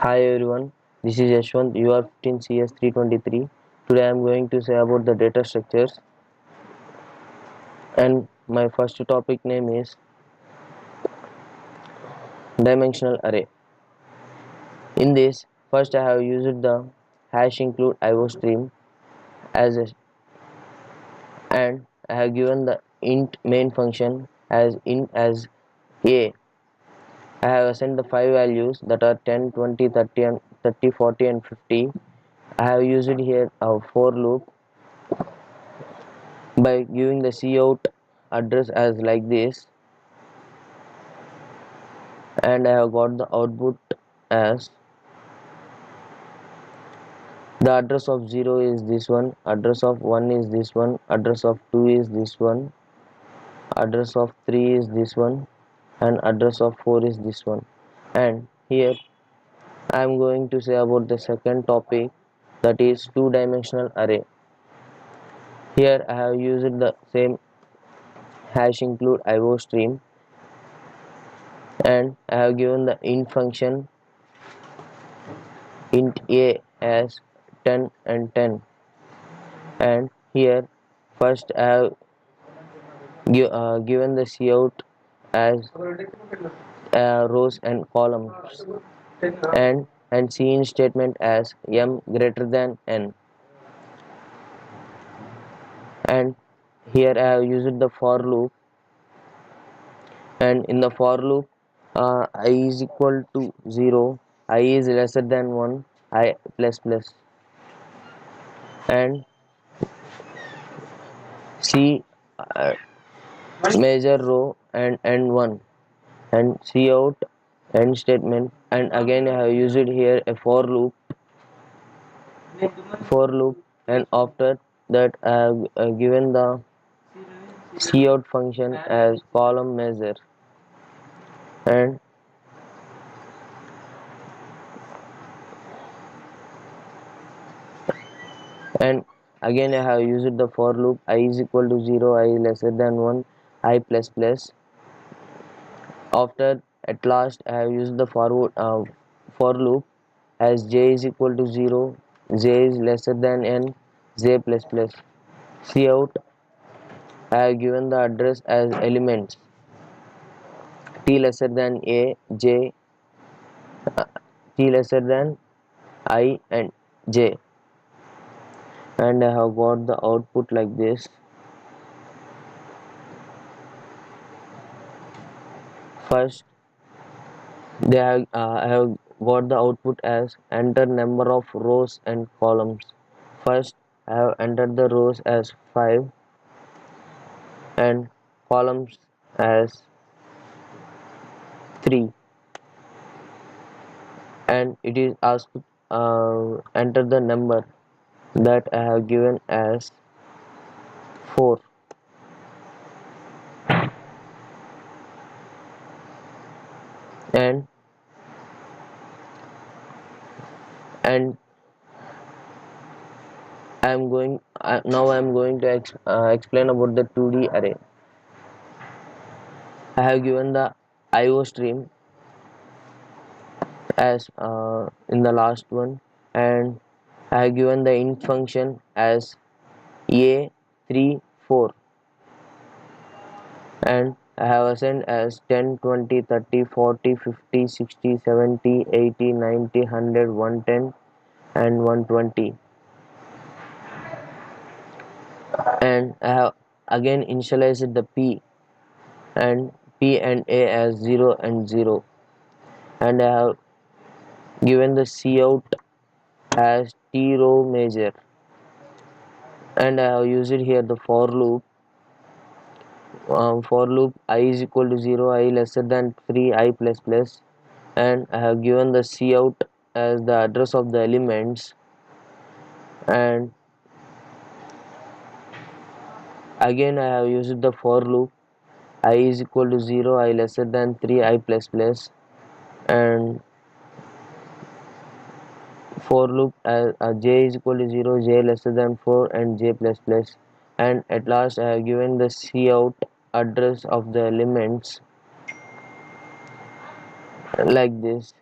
Hi everyone, this is Yashwant, UR15 CS323. Today I am going to say about the data structures, and my first topic name is dimensional array. In this, first I have used the hash include IO stream as a, and I have given the int main function as int as a. I have assigned the 5 values that are 10, 20, 30, and 30, 40 and 50. I have used here a for loop by giving the cout address as like this, and I have got the output as the address of 0 is this one, address of 1 is this one, address of 2 is this one, address of 3 is this one, and address of 4 is this one. And here I am going to say about the second topic, that is two-dimensional array. Here I have used the same hash include IO stream, and I have given the int function int a as 10 and 10. And here first I have given the cout as rows and columns, and cin statement as m greater than n. And here I have used the for loop, and in the for loop I is equal to 0, I is lesser than 1, I plus plus, and c uh, major row and end 1, and cout end statement. And again I have used here a for loop, and after that I have given the cout function as column measure. And and again I have used the for loop, I is equal to 0, I is lesser than 1, I plus plus. After at last I have used the for loop as j is equal to 0, j is lesser than n, j plus plus. Cout I have given the address as elements t lesser than a, j, t lesser than I and j, and I have got the output like this. First I have got the output as enter number of rows and columns. First I have entered the rows as 5 and columns as 3, and it is asked enter the number that I have given as 4. And and I am going to explain about the 2D array. I have given the IO stream as in the last one, and I have given the int function as a 3 4, and I have assigned as 10 20 30 40 50 60 70 80 90 100 110 and 120. And I have again initialized the p and a as 0 and 0, and I have given the cout as t row measure, and I have used here the for loop I is equal to 0, I lesser than 3, I plus plus, and I have given the cout as the address of the elements. And again I have used the for loop, I is equal to 0, I lesser than 3, I plus plus, and for loop as j is equal to 0, j lesser than 4, and j plus plus. And at last I have given the cout address of the elements like this.